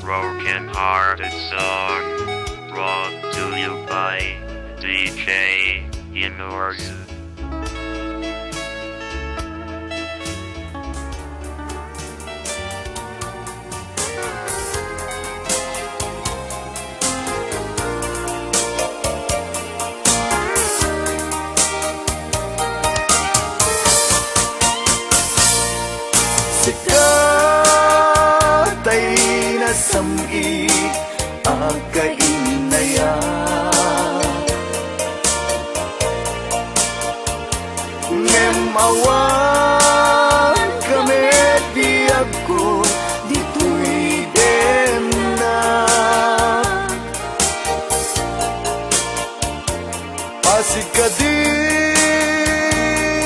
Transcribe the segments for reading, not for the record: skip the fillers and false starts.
broken-hearted song brought to you by DJ Inors. Sikat ay nasami agkainaya ngem awan kami biyag ko dito'y dem na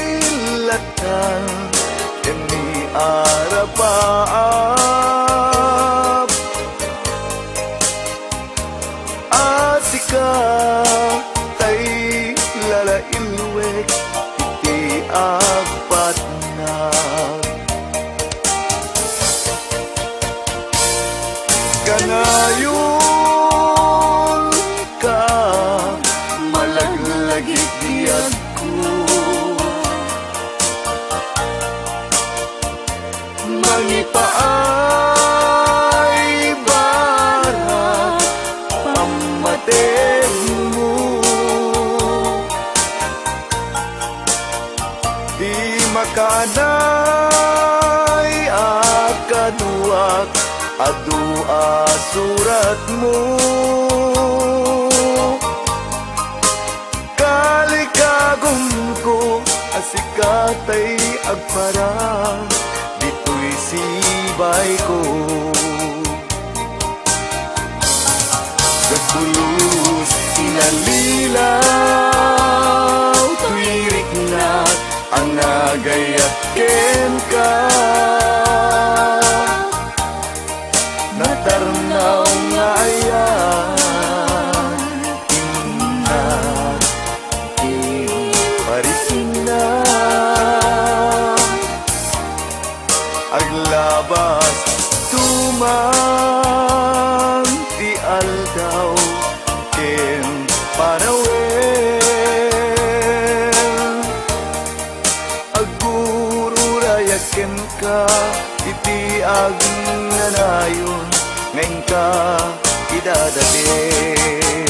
pasigkadilatan demi arapaap asika tay lalailwek iti apat na kanayon ka malaglagit diyan ko mangipaay barat pamaten mo di makanay akaduak adua surat mo kalikagom ko asikatay agparang dito'y sibay ko gagbulos sinalilaw tuwirik na ang nagayakin ka natarnaw nga ayan inat iparisin na aglabas tumang ti aldaw ken panawel agururayaken ka iti agnanayon ngayon ka idadating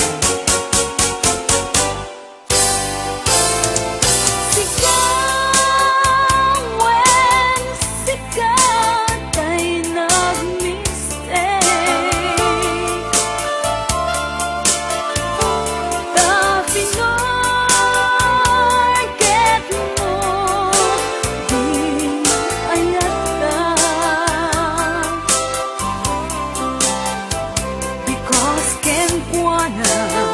Because Ken Juana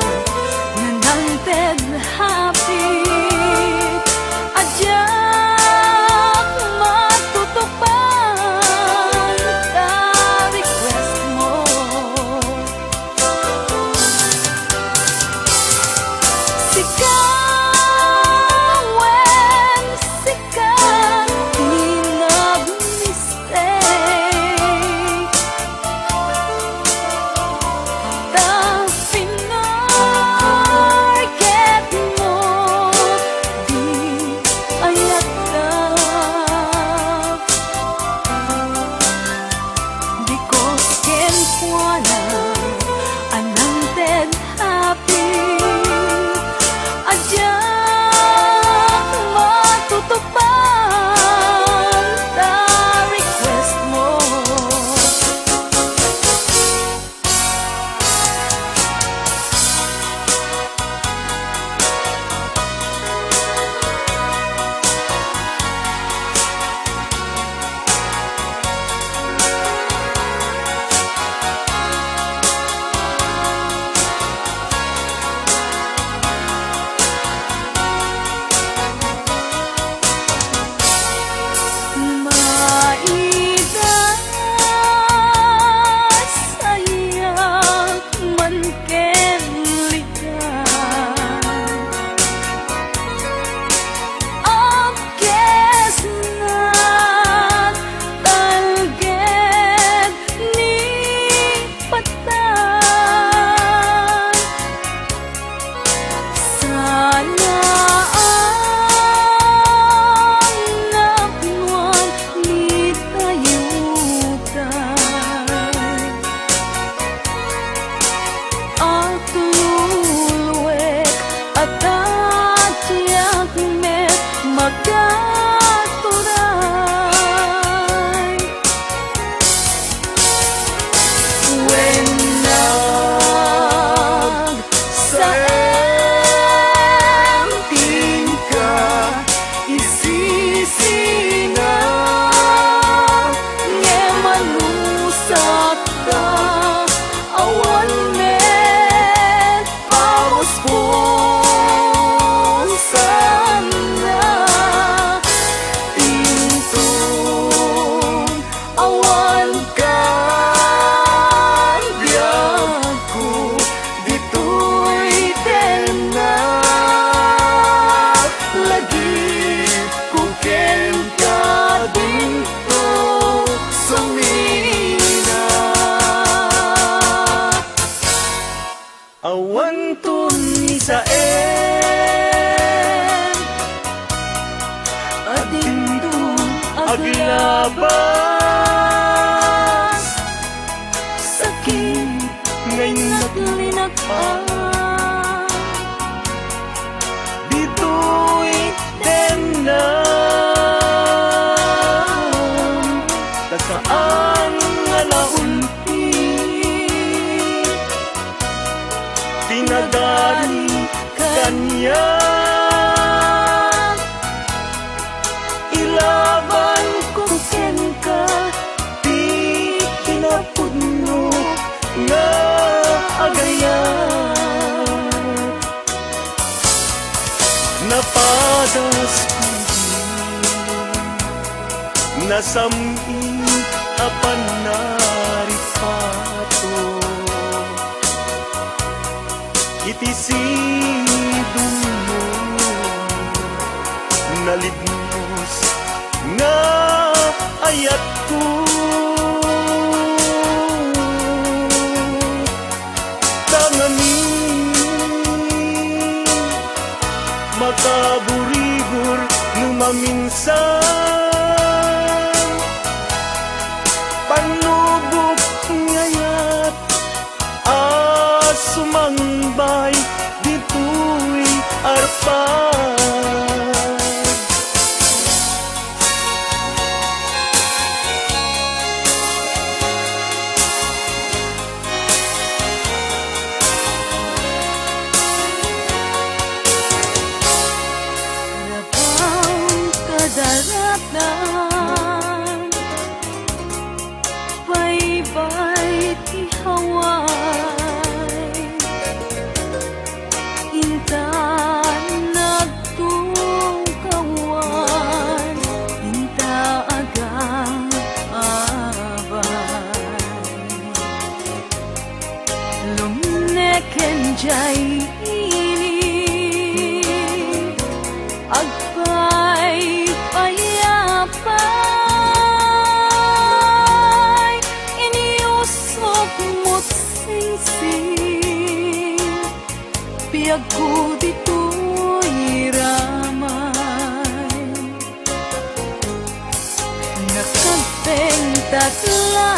isina nge manusat ka awan men pamuspusan na intung awan ka diagku ditoy tena lagi ku ken ka dito sumina awan tun isaen adindu aglabas sakit ngay naglinak dito'y tenan kasaan nga naulpi pinagani kanya ilaban ko ken ka di kinapudno nga agayan napadas nasami apan naripato iti sidungo nalibnos nga ayat ko tangani makaburibur numaminsan panubok ngayat sumangbay dito'y arpad Labang kadaratan baybay ti haway intan nagtungkawan inta agang abay lumneken jay ini agpay payapay iniusok mo't singsing piyag ko dito'y ramay nakagpeng tatla